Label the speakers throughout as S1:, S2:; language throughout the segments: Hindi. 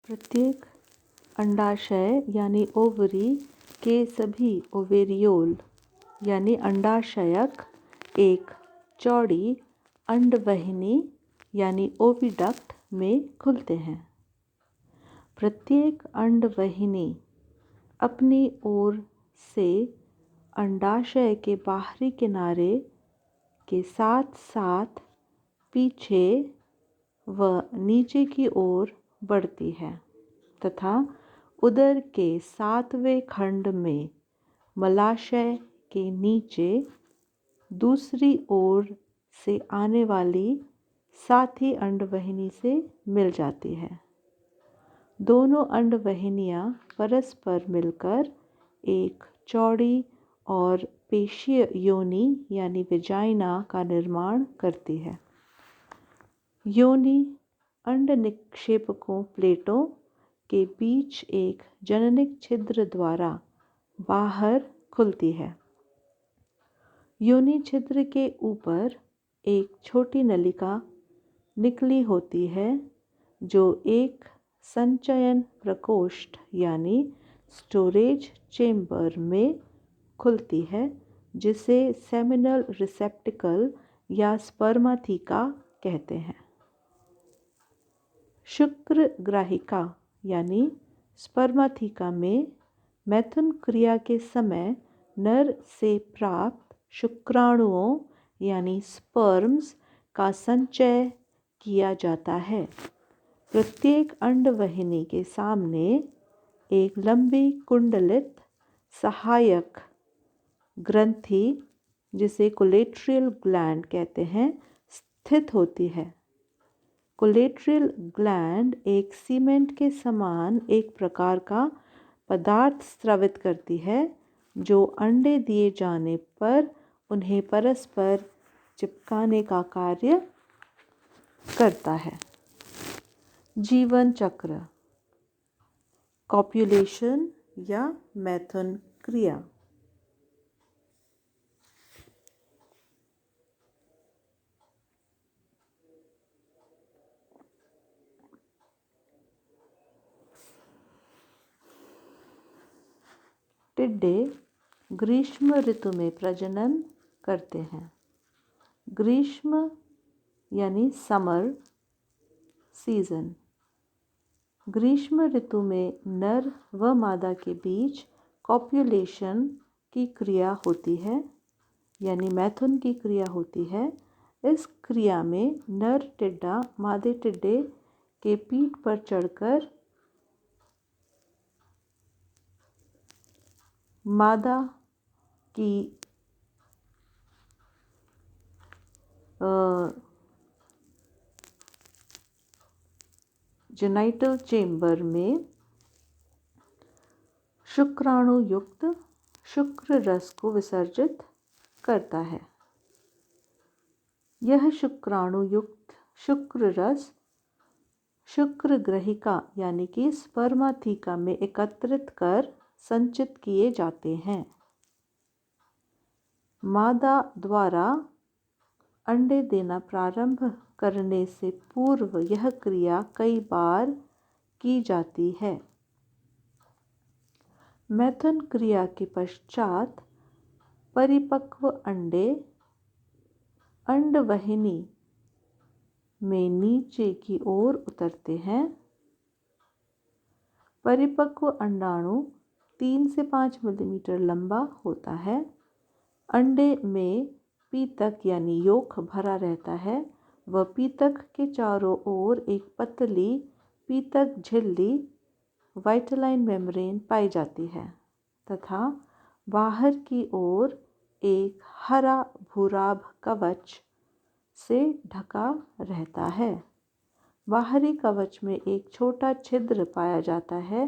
S1: प्रत्येक अंडाशय यानी ओवरी के सभी ओवेरियोल यानी अंडाशयक एक चौड़ी अंडवाहिनी यानी ओविडक्ट में खुलते हैं। प्रत्येक अंडवाहिनी अपनी ओर से अंडाशय के बाहरी किनारे के साथ साथ पीछे व नीचे की ओर बढ़ती है तथा उदर के 7वें खंड में मलाशय के नीचे दूसरी ओर से आने वाली साथी अंडवाहिनी से मिल जाती है। दोनों अंडवाहिनियाँ परस्पर मिलकर एक चौड़ी और पेशीय योनि यानी वेजाइना का निर्माण करती है। योनि अंड निक्षेपकों प्लेटों के बीच एक जननिक छिद्र द्वारा बाहर खुलती है। योनि छिद्र के ऊपर एक छोटी नलिका निकली होती है जो एक संचयन प्रकोष्ठ यानी स्टोरेज चेम्बर में खुलती है जिसे सेमिनल रिसेप्टिकल या स्पर्माथिका कहते हैं। शुक्र ग्राहिका यानी स्पर्माथिका में मैथुन क्रिया के समय नर से प्राप्त शुक्राणुओं यानी स्पर्म्स का संचय किया जाता है। प्रत्येक अंडवाहिनी के सामने एक लंबी कुंडलित सहायक ग्रंथि जिसे कोलेट्रियल ग्लैंड कहते हैं स्थित होती है। कोलेट्रियल ग्लैंड एक सीमेंट के समान एक प्रकार का पदार्थ स्रावित करती है जो अंडे दिए जाने पर उन्हें परस्पर चिपकाने का कार्य करता है। जीवन चक्र कॉप्युलेशन या मैथुन क्रिया। टिड्डे ग्रीष्म ऋतु में प्रजनन करते हैं। ग्रीष्म यानी समर सीजन। ग्रीष्म ऋतु में नर व मादा के बीच कॉप्युलेशन की क्रिया होती है यानी मैथुन की क्रिया होती है। इस क्रिया में नर टिड्डा मादे टिड्डे के पीठ पर चढ़कर मादा की जेनाइटल चेम्बर में शुक्राणु युक्त शुक्र रस को विसर्जित करता है। यह शुक्राणु युक्त शुक्र रस शुक्र ग्रहिका यानी कि स्पर्माथिका में एकत्रित कर संचित किए जाते हैं। मादा द्वारा अंडे देना प्रारंभ करने से पूर्व यह क्रिया कई बार की जाती है। मैथुन क्रिया के पश्चात परिपक्व अंडे अंडवाहिनी में नीचे की ओर उतरते हैं। परिपक्व अंडाणु 3 से 5 मिलीमीटर लंबा होता है। अंडे में पीतक यानी योक भरा रहता है व पीतक के चारों ओर एक पतली पीतक झिल्ली वाइटलाइन मेम्ब्रेन पाई जाती है तथा बाहर की ओर एक हरा भूराभ कवच से ढका रहता है। बाहरी कवच में एक छोटा छिद्र पाया जाता है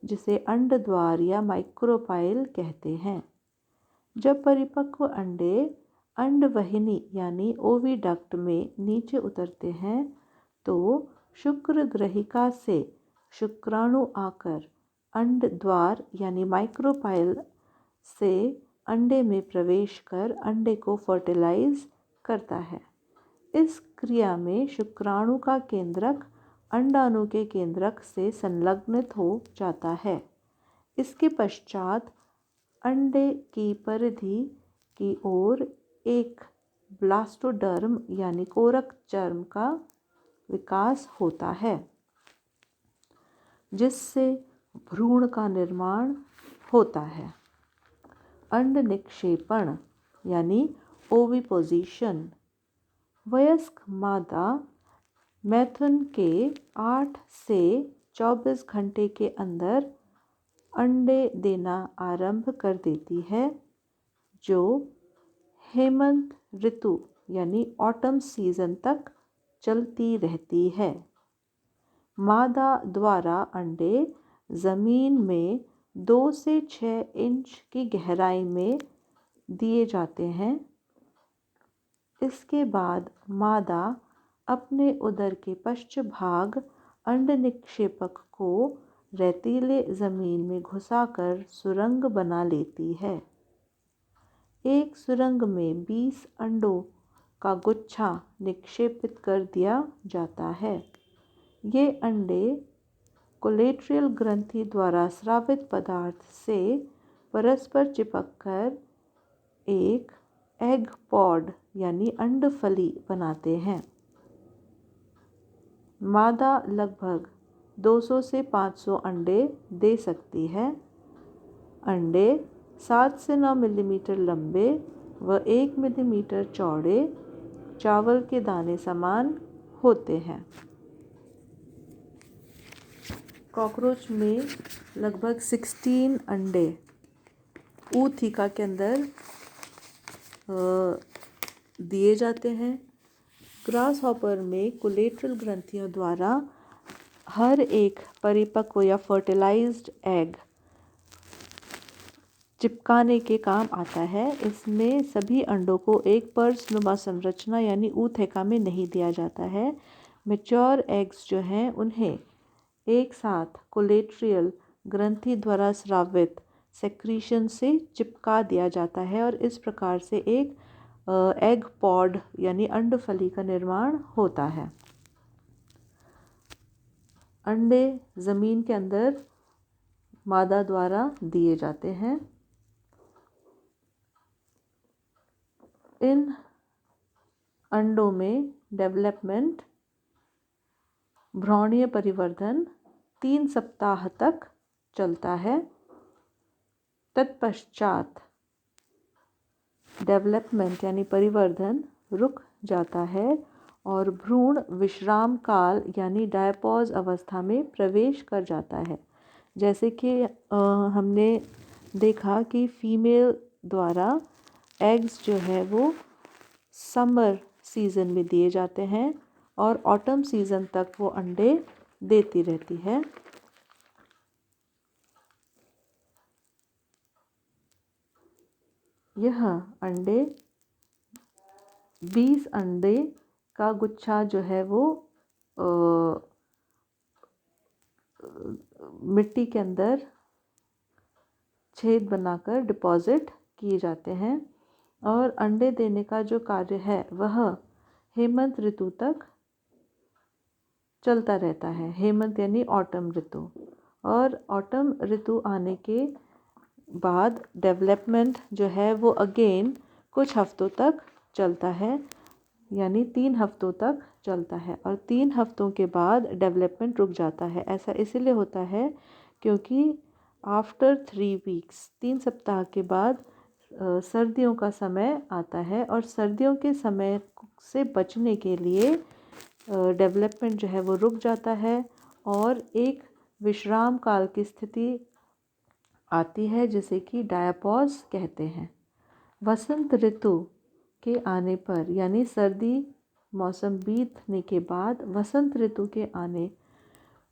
S1: जिसे अंडद्वार या माइक्रोपाइल कहते हैं। जब परिपक्व अंडे अंडवाहिनी यानी ओविडक्ट में नीचे उतरते हैं तो शुक्र ग्रहिका से शुक्राणु आकर अंडद्वार यानी माइक्रोपाइल से अंडे में प्रवेश कर अंडे को फर्टिलाइज करता है। इस क्रिया में शुक्राणु का केंद्रक अंडाणु के केंद्रक से संलग्नित हो जाता है। इसके पश्चात अंडे की परिधि की ओर एक ब्लास्टोडर्म यानी कोरक चर्म का विकास होता है, जिससे भ्रूण का निर्माण होता है। अंड निक्षेपण यानी ओविपोजिशन। वयस्क मादा मैथुन के 8 से 24 घंटे के अंदर अंडे देना आरंभ कर देती है, जो हेमंत ऋतु यानी ऑटम सीजन तक चलती रहती है। मादा द्वारा अंडे ज़मीन में 2 से 6 इंच की गहराई में दिए जाते हैं। इसके बाद मादा अपने उदर के पश्चभाग अंड निक्षेपक को रेतीले ज़मीन में घुसाकर सुरंग बना लेती है। एक सुरंग में 20 अंडों का गुच्छा निक्षेपित कर दिया जाता है। ये अंडे कोलेट्रल ग्रंथि द्वारा स्रावित पदार्थ से परस्पर चिपककर एक एग पॉड यानी अंडफली बनाते हैं। मादा लगभग 200 से 500 अंडे दे सकती है। अंडे 7 से 9 मिलीमीटर लंबे व 1 मिलीमीटर चौड़े चावल के दाने समान होते हैं। कॉकरोच में लगभग 16 अंडे ऊथिका के अंदर दिए जाते हैं। ग्रास हॉपर में कोलेट्रल ग्रंथियों द्वारा हर एक परिपक्व या फर्टिलाइज्ड एग चिपकाने के काम आता है। इसमें सभी अंडों को एक पर्सनुमा संरचना यानी ऊथिका में नहीं दिया जाता है। मैच्योर एग्स जो हैं उन्हें एक साथ कोलेट्रियल ग्रंथि द्वारा स्रावित सेक्रीशन से चिपका दिया जाता है और इस प्रकार से एक एग पॉड यानी अंडफली का निर्माण होता है। अंडे ज़मीन के अंदर मादा द्वारा दिए जाते हैं। इन अंडों में डेवलपमेंट भ्रूणीय परिवर्धन 3 सप्ताह तक चलता है। तत्पश्चात डेवलपमेंट यानी परिवर्धन रुक जाता है और भ्रूण विश्राम काल यानी डायपॉज अवस्था में प्रवेश कर जाता है। जैसे कि हमने देखा कि फीमेल द्वारा एग्स जो है वो समर सीज़न में दिए जाते हैं और ऑटम सीज़न तक वो अंडे देती रहती है। यह अंडे 20 अंडे का गुच्छा जो है वो मिट्टी के अंदर छेद बनाकर डिपॉजिट किए जाते हैं और अंडे देने का जो कार्य है वह हेमंत ऋतु तक चलता रहता है। हेमंत यानी ऑटम ऋतु। और ऑटम ऋतु आने के बाद डेवलपमेंट जो है वो अगेन कुछ हफ्तों तक चलता है, यानी 3 हफ्तों तक चलता है और 3 हफ्तों के बाद डेवलपमेंट रुक जाता है। ऐसा इसलिए होता है क्योंकि आफ्टर 3 वीक्स 3 सप्ताह के बाद सर्दियों का समय आता है और सर्दियों के समय से बचने के लिए डेवलपमेंट जो है वो रुक जाता है और एक विश्राम काल की स्थिति आती है जिसे कि डायपॉज कहते हैं। वसंत ऋतु के आने पर यानी सर्दी मौसम बीतने के बाद वसंत ऋतु के आने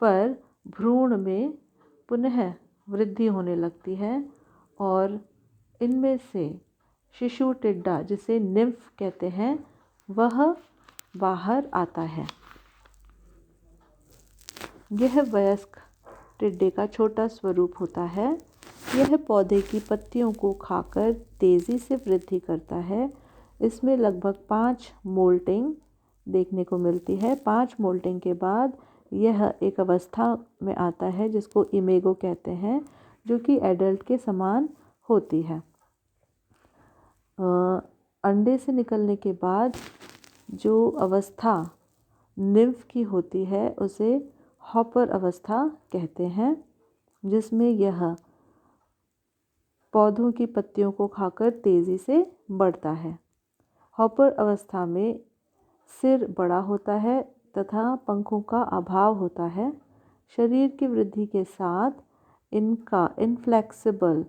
S1: पर भ्रूण में पुनः वृद्धि होने लगती है और इनमें से शिशु टिड्डा जिसे निम्फ कहते हैं वह बाहर आता है। यह वयस्क टिड्डे का छोटा स्वरूप होता है। यह पौधे की पत्तियों को खाकर तेज़ी से वृद्धि करता है। इसमें लगभग 5 मोल्टिंग देखने को मिलती है। 5 मोल्टिंग के बाद यह एक अवस्था में आता है जिसको इमेगो कहते हैं, जो कि एडल्ट के समान होती है। अंडे से निकलने के बाद जो अवस्था निम्फ की होती है उसे हॉपर अवस्था कहते हैं, जिसमें यह पौधों की पत्तियों को खाकर तेज़ी से बढ़ता है। हॉपर अवस्था में सिर बड़ा होता है तथा पंखों का अभाव होता है। शरीर की वृद्धि के साथ इनका इनफ्लेक्सिबल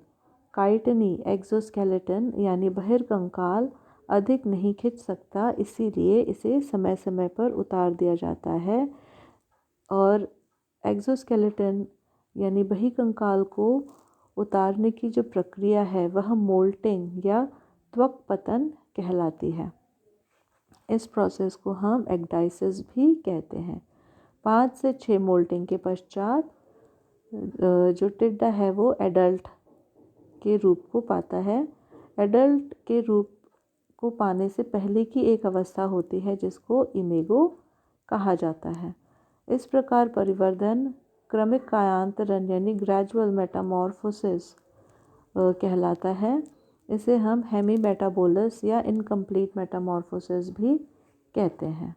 S1: काइटनी एक्सोस्केलेटन यानी बहिर्कंकाल अधिक नहीं खिंच सकता, इसीलिए इसे समय समय पर उतार दिया जाता है। और एक्सोस्केलेटन यानी बहिर्कंकाल को उतारने की जो प्रक्रिया है वह मोल्टिंग या त्वक पतन कहलाती है। इस प्रोसेस को हम एक्डाइसिस भी कहते हैं। 5 से 6 मोल्टिंग के पश्चात जो टिड्डा है वो एडल्ट के रूप को पाता है। एडल्ट के रूप को पाने से पहले की एक अवस्था होती है जिसको इमेगो कहा जाता है। इस प्रकार परिवर्धन क्रमिक कायांतरण यानी ग्रेजुअल मेटामॉर्फोसिस कहलाता है। इसे हम हेमी मेटाबोलस या इनकम्प्लीट मेटामॉर्फोसिस भी कहते हैं।